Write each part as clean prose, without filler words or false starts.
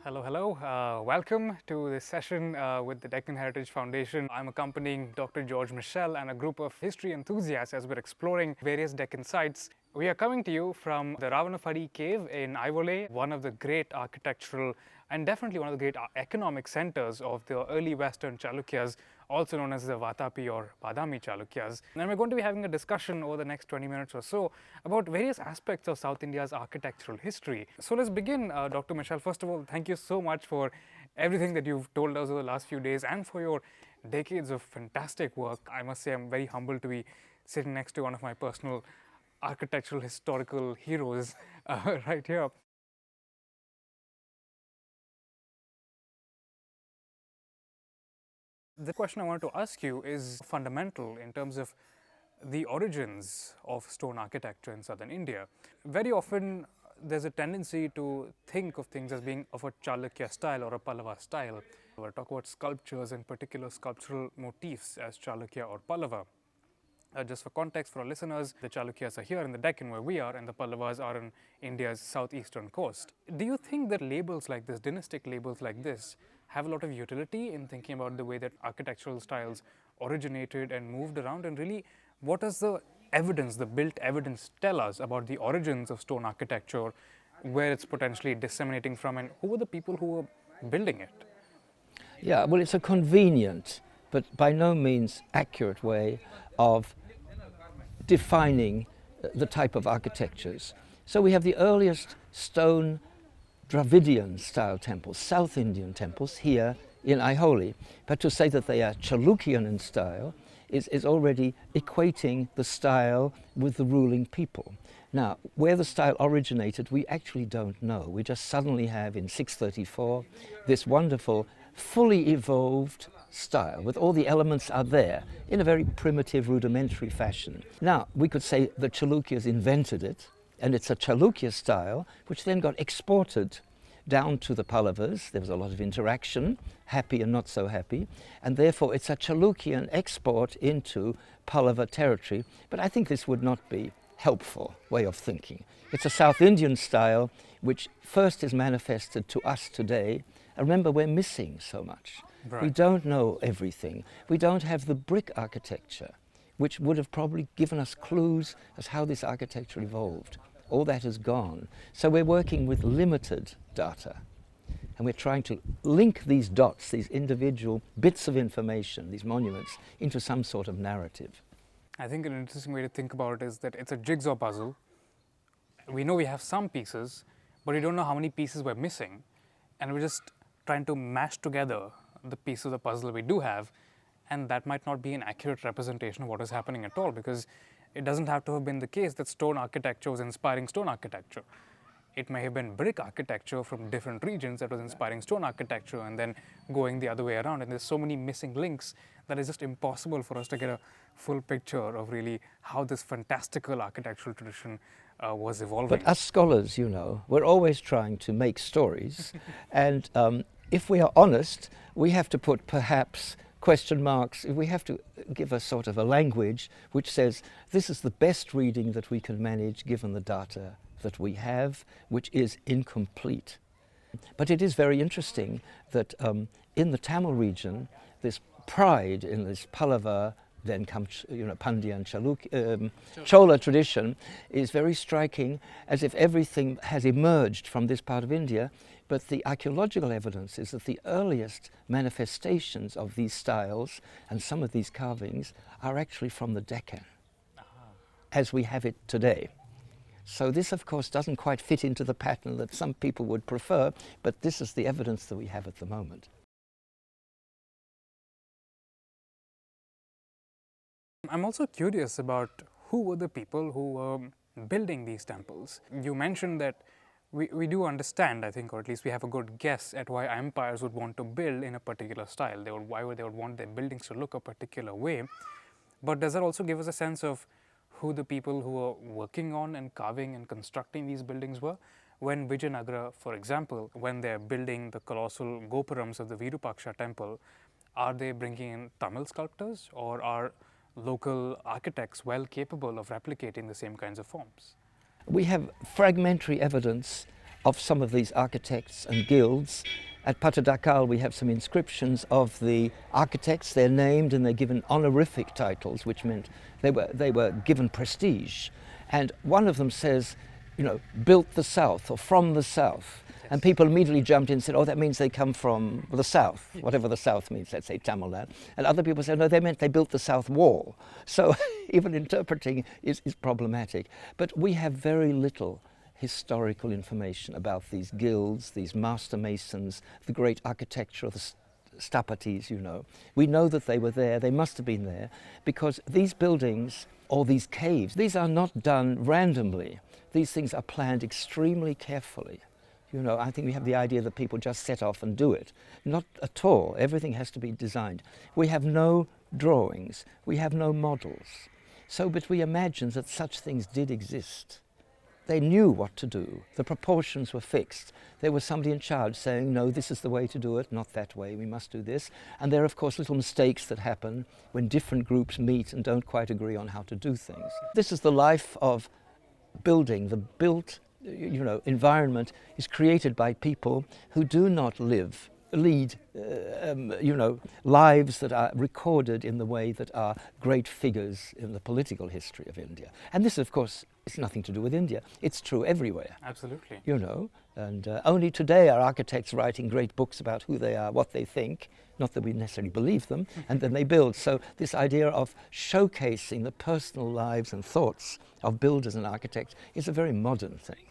Hello, hello. Welcome to this session with the Deccan Heritage Foundation. I'm accompanying Dr. George Michell and a group of history enthusiasts as we're exploring various Deccan sites. We are coming to you from the Ravanapadi cave in Aivole, one of the great architectural and definitely one of the great economic centers of the early Western Chalukyas, also known as the Vatapi or Badami Chalukyas. And we're going to be having a discussion over the next 20 minutes or so about various aspects of South India's architectural history. So let's begin, Dr. Michell. First of all, thank you so much for everything that you've told us over the last few days and for your decades of fantastic work. I must say I'm very humbled to be sitting next to one of my personal architectural historical heroes right here. The question I wanted to ask you is fundamental in terms of the origins of stone architecture in southern India. Very often there's a tendency to think of things as being of a Chalukya style or a Pallava style. We'll talk about sculptures and particular sculptural motifs as Chalukya or Pallava. Just for context for our listeners, the Chalukyas are here in the Deccan where we are, and the Pallavas are in India's southeastern coast. Do you think that labels like this, dynastic labels like this, have a lot of utility in thinking about the way that architectural styles originated and moved around? And really, what does the evidence, the built evidence, tell us about the origins of stone architecture, where it's potentially disseminating from, and who were the people who were building it? Yeah, well, it's a convenient but by no means accurate way of defining the type of architectures. So we have the earliest stone Dravidian style temples, South Indian temples here in Aihole. But to say that they are Chalukyan in style is already equating the style with the ruling people. Now, where the style originated, we actually don't know. We just suddenly have in 634 this wonderful, fully evolved style, with all the elements are there in a very primitive, rudimentary fashion. Now, we could say the Chalukyas invented it, and it's a Chalukya style, which then got exported down to the Pallavas. There was a lot of interaction, happy and not so happy, and therefore it's a Chalukyan export into Pallava territory. But I think this would not be helpful way of thinking. It's a South Indian style which first is manifested to us today. And remember, we're missing so much. Right. We don't know everything. We don't have the brick architecture, which would have probably given us clues as how this architecture evolved. All that is gone. So we're working with limited data. And we're trying to link these dots, these individual bits of information, these monuments, into some sort of narrative. I think an interesting way to think about it is that it's a jigsaw puzzle. We know we have some pieces, but we don't know how many pieces we're missing. And we're just trying to mash together the piece of the puzzle we do have, and that might not be an accurate representation of what is happening at all, because it doesn't have to have been the case that stone architecture was inspiring stone architecture. It may have been brick architecture from different regions that was inspiring stone architecture and then going the other way around. And there's so many missing links that it's just impossible for us to get a full picture of really how this fantastical architectural tradition was evolving. But us scholars, you know, we're always trying to make stories. And if we are honest, we have to put perhaps question marks. We have to give a sort of a language which says this is the best reading that we can manage given the data that we have, which is incomplete. But it is very interesting that in the Tamil region, this pride in this Pallava, then comes, you know, Pandya and Chola tradition is very striking, as if everything has emerged from this part of India. But the archaeological evidence is that the earliest manifestations of these styles and some of these carvings are actually from the Deccan, as we have it today. So this, of course, doesn't quite fit into the pattern that some people would prefer, but this is the evidence that we have at the moment. I'm also curious about who were the people who were building these temples. You mentioned that we do understand, I think, or at least we have a good guess at why empires would want to build in a particular style. Why they would want their buildings to look a particular way. But does that also give us a sense of who the people who were working on and carving and constructing these buildings were? When Vijayanagara, for example, when they're building the colossal gopurams of the Virupaksha temple, are they bringing in Tamil sculptors, or are local architects well capable of replicating the same kinds of forms? We have fragmentary evidence of some of these architects and guilds. At Patadakal we have some inscriptions of the architects. They're named and they're given honorific titles, which meant they were given prestige. And one of them says, you know, built the south or from the south. And people immediately jumped in and said, oh, that means they come from the south, whatever the south means, let's say Tamil Nadu. And other people said, no, they meant they built the south wall. So even interpreting is problematic. But we have very little historical information about these guilds, these master masons, the great architecture of the Stapatis, you know. We know that they were there, they must have been there, because these buildings or these caves, these are not done randomly. These things are planned extremely carefully. You know, I think we have the idea that people just set off and do it. Not at all. Everything has to be designed. We have no drawings. We have no models. So, but we imagine that such things did exist. They knew what to do. The proportions were fixed. There was somebody in charge saying, no, this is the way to do it, not that way, we must do this. And there are, of course, little mistakes that happen when different groups meet and don't quite agree on how to do things. This is the life of building. The built environment is created by people who do not lead lives that are recorded in the way that are great figures in the political history of India. And this, of course, is nothing to do with India. It's true everywhere. Absolutely. You know, and only today are architects writing great books about who they are, what they think, not that we necessarily believe them, and then they build. So this idea of showcasing the personal lives and thoughts of builders and architects is a very modern thing.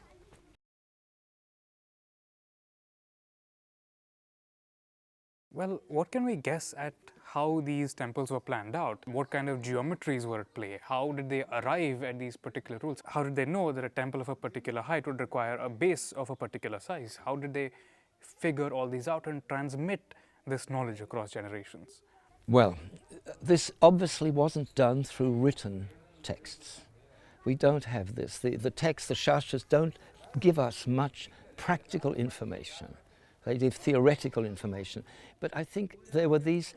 Well, what can we guess at how these temples were planned out? What kind of geometries were at play? How did they arrive at these particular rules? How did they know that a temple of a particular height would require a base of a particular size? How did they figure all these out and transmit this knowledge across generations? Well, this obviously wasn't done through written texts. We don't have this. The texts, the Shastras, don't give us much practical information. They give theoretical information. But I think there were these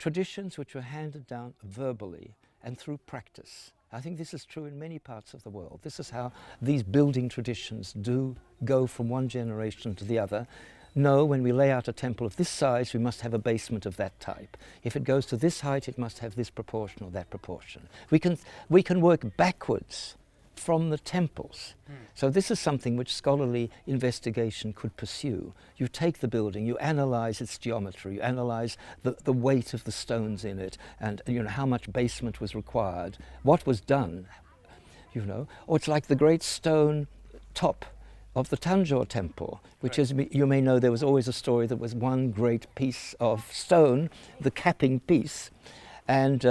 traditions which were handed down verbally and through practice. I think this is true in many parts of the world. This is how these building traditions do go from one generation to the other. No, when we lay out a temple of this size, we must have a basement of that type. If it goes to this height, it must have this proportion or that proportion. We can work backwards from the temples. So this is something which scholarly investigation could pursue. You take the building, you analyze its geometry, you analyze the weight of the stones in it, and how much basement was required, what was done, Or it's like the great stone top of the Tanjore temple, which is, you may know, there was always a story that was one great piece of stone, the capping piece, and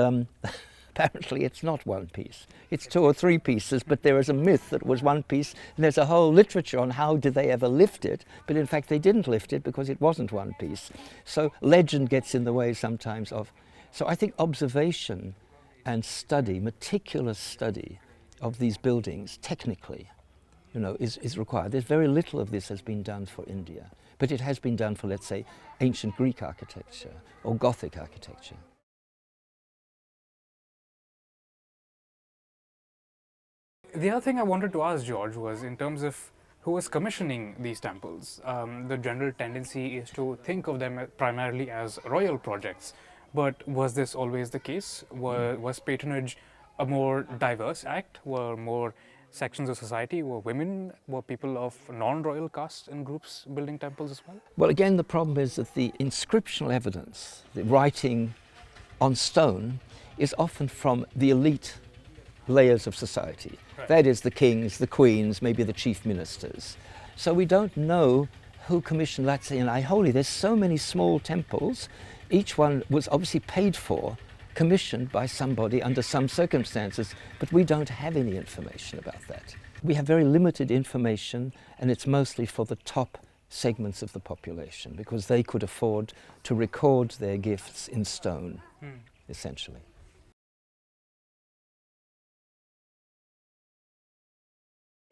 apparently it's not one piece. It's two or three pieces, but there is a myth that it was one piece, and there's a whole literature on how did they ever lift it, but in fact they didn't lift it because it wasn't one piece. So legend gets in the way sometimes of... So I think observation and study, meticulous study of these buildings technically, is required. There's very little of this has been done for India, but it has been done for, let's say, ancient Greek architecture or Gothic architecture. The other thing I wanted to ask George was in terms of who was commissioning these temples. The general tendency is to think of them primarily as royal projects, but was this always the case? Was patronage a more diverse act? Were more sections of society, were women, were people of non-royal castes and groups building temples as well? Well, again, the problem is that the inscriptional evidence, the writing on stone, is often from the elite layers of society. Right. That is the kings, the queens, maybe the chief ministers. So we don't know who commissioned, let's say in Aiholi, there's so many small temples, each one was obviously paid for, commissioned by somebody under some circumstances, but we don't have any information about that. We have very limited information, and it's mostly for the top segments of the population, because they could afford to record their gifts in stone, essentially.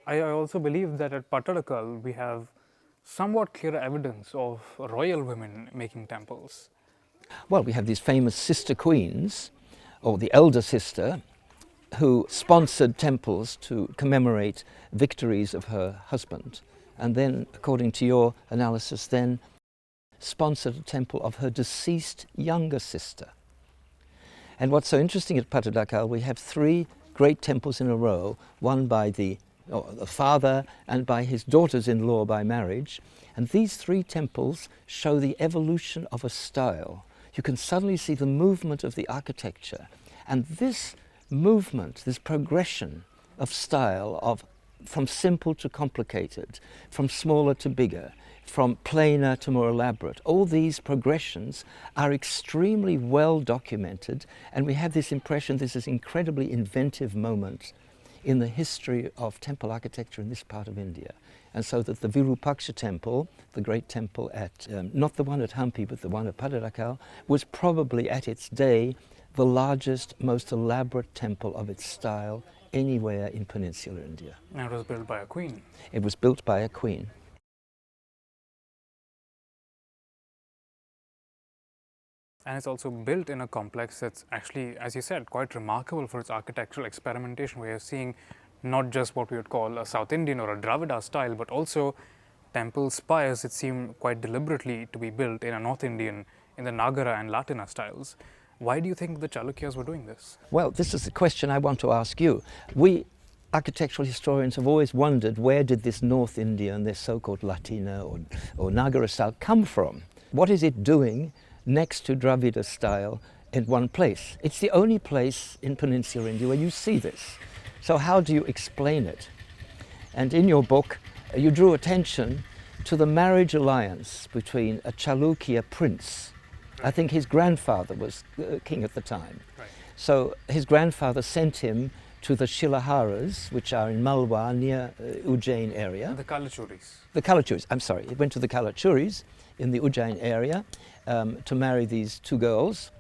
I also believe that at Patadakal we have somewhat clearer evidence of royal women making temples. Well, we have these famous sister queens, or the elder sister, who sponsored temples to commemorate victories of her husband. and then, according to your analysis, then sponsored a temple of her deceased younger sister. And what's so interesting at Patronage, we have three great temples in a row, one by the father and by his daughters-in-law by marriage. And these three temples show the evolution of a style. You can suddenly see the movement of the architecture. And this movement, this progression of style, from simple to complicated, from smaller to bigger, from plainer to more elaborate, all these progressions are extremely well documented, and we have this impression this is an incredibly inventive moment in the history of temple architecture in this part of India. And so that the Virupaksha temple, the great temple at, not the one at Hampi, but the one at Patronage, was probably at its day the largest, most elaborate temple of its style anywhere in peninsular India. And it was built by a queen. It was built by a queen. And it's also built in a complex that's actually, as you said, quite remarkable for its architectural experimentation, where you're seeing not just what we would call a South Indian or a Dravida style, but also temple spires that seem quite deliberately to be built in a North Indian, in the Nagara and Latina styles. Why do you think the Chalukyas were doing this? Well, this is the question I want to ask you. We architectural historians have always wondered, where did this North Indian, this so-called Latina or Nagara style come from? What is it doing next to Dravida style in one place? It's the only place in peninsular India where you see this. So how do you explain it? And in your book, you drew attention to the marriage alliance between a Chalukya prince. I think his grandfather was king at the time. Right. So his grandfather sent him to the Shilaharas, which are in Malwa near Ujjain area. The Kalachuris. The Kalachuris, I'm sorry. He went to the Kalachuris in the Ujjain area to marry these two girls.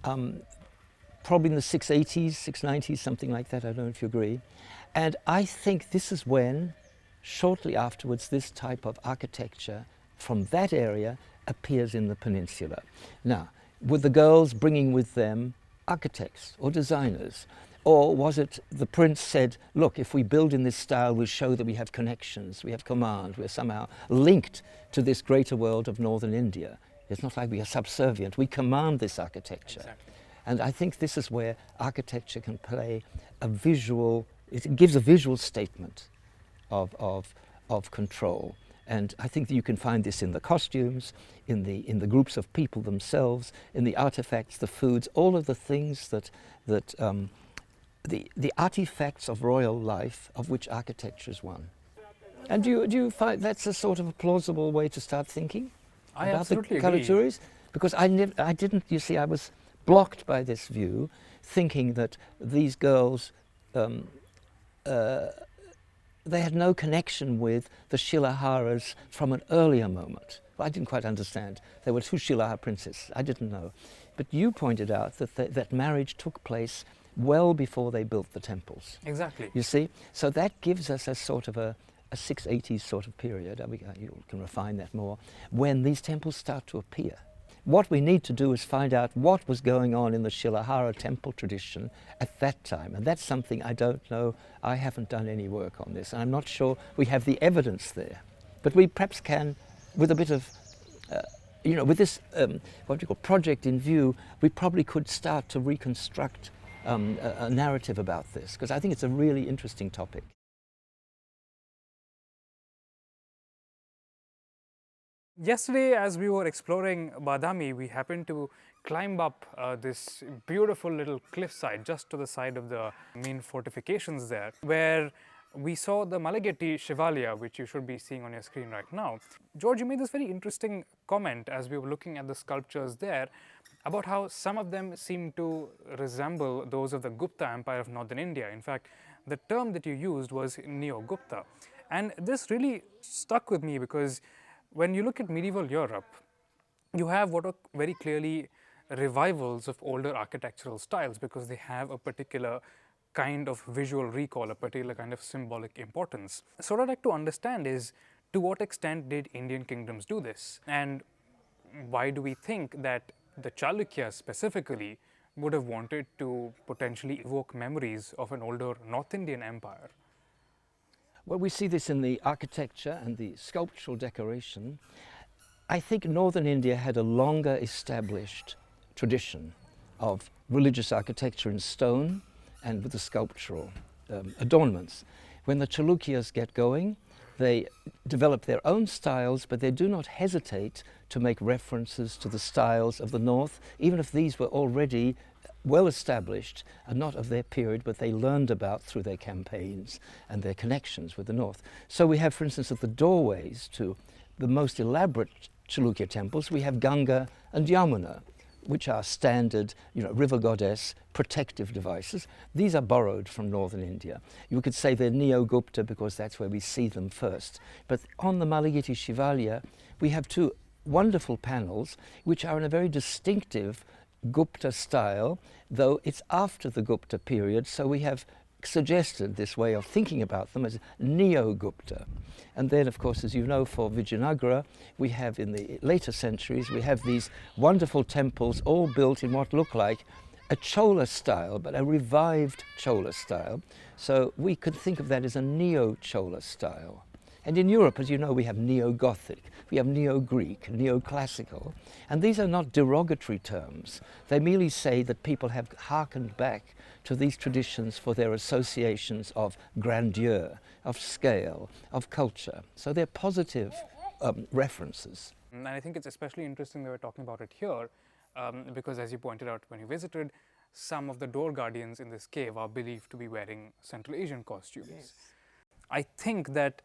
Probably in the 680s, 690s, something like that, I don't know if you agree. And I think this is when, shortly afterwards, this type of architecture from that area appears in the peninsula. Now, were the girls bringing with them architects or designers? Or was it the prince said, look, if we build in this style, we'll show that we have connections, we have command, we're somehow linked to this greater world of northern India. It's not like we are subservient, we command this architecture. Exactly. And I think this is where architecture can play a visual, it gives a visual statement of control. And I think that you can find this in the costumes, in the groups of people themselves, in the artifacts, the foods, all of the things the artifacts of royal life of which architecture is one. And do you find that's a sort of a plausible way to start thinking I about absolutely the agree. Kalachuris? Because I didn't, you see, I was blocked by this view, thinking that these girls, they had no connection with the Shilaharas from an earlier moment. Well, I didn't quite understand. There were two Shilahar princes. I didn't know. But you pointed out that that marriage took place well before they built the temples. Exactly. You see? So that gives us a sort of a 680s sort of period, you can refine that more, when these temples start to appear. What we need to do is find out what was going on in the Shilahara temple tradition at that time. And that's something I don't know. I haven't done any work on this. And I'm not sure we have the evidence there. But we perhaps can, with a bit of, with this, what do you call, project in view, we probably could start to reconstruct a narrative about this, because I think it's a really interesting topic. Yesterday, as we were exploring Badami, we happened to climb up this beautiful little cliffside just to the side of the main fortifications there, where we saw the Malagetti Shivalaya, which you should be seeing on your screen right now. George, you made this very interesting comment as we were looking at the sculptures there about how some of them seem to resemble those of the Gupta Empire of northern India. In fact, the term that you used was Neo-Gupta. And this really stuck with me because when you look at medieval Europe, you have what are very clearly revivals of older architectural styles because they have a particular kind of visual recall, a particular kind of symbolic importance. So what I'd like to understand is, to what extent did Indian kingdoms do this? And why do we think that the Chalukyas specifically would have wanted to potentially evoke memories of an older North Indian empire? Well, we see this in the architecture and the sculptural decoration. I think northern India had a longer established tradition of religious architecture in stone and with the sculptural adornments. When the Chalukyas get going, they develop their own styles, but they do not hesitate to make references to the styles of the north, even if these were already well established and not of their period, but they learned about through their campaigns and their connections with the north. So we have, for instance, at the doorways to the most elaborate Chalukya temples, we have Ganga and Yamuna, which are standard, river goddess protective devices. These are borrowed from northern India. You could say they're Neo-Gupta because that's where we see them first. But on the Malagiri Shivalya, we have two wonderful panels which are in a very distinctive Gupta style, though it's after the Gupta period, so we have suggested this way of thinking about them as Neo-Gupta. And then, of course, as you know, for Vijayanagara, we have in the later centuries, we have these wonderful temples all built in what look like a Chola style, but a revived Chola style. So we could think of that as a Neo-Chola style. And in Europe, as you know, we have Neo-Gothic, we have Neo-Greek, Neo-Classical, and these are not derogatory terms. They merely say that people have harkened back to these traditions for their associations of grandeur, of scale, of culture. So they're positive references. And I think it's especially interesting that we're talking about it here because, as you pointed out when you visited, some of the door guardians in this cave are believed to be wearing Central Asian costumes. Yes. I think that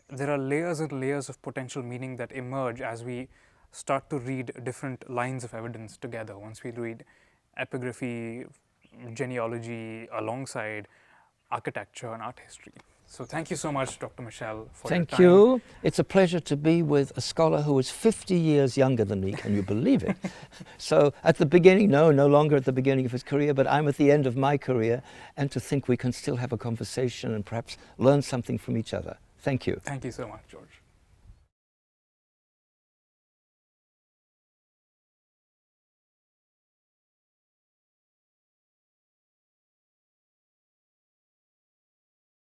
there are layers and layers of potential meaning that emerge as we start to read different lines of evidence together. Once we read epigraphy, genealogy alongside architecture and art history. So thank you so much, Dr. Michell, for your time. Thank you. It's a pleasure to be with a scholar who is 50 years younger than me. Can you believe it? So at the beginning, no longer at the beginning of his career, but I'm at the end of my career, and to think we can still have a conversation and perhaps learn something from each other. Thank you. Thank you so much, George.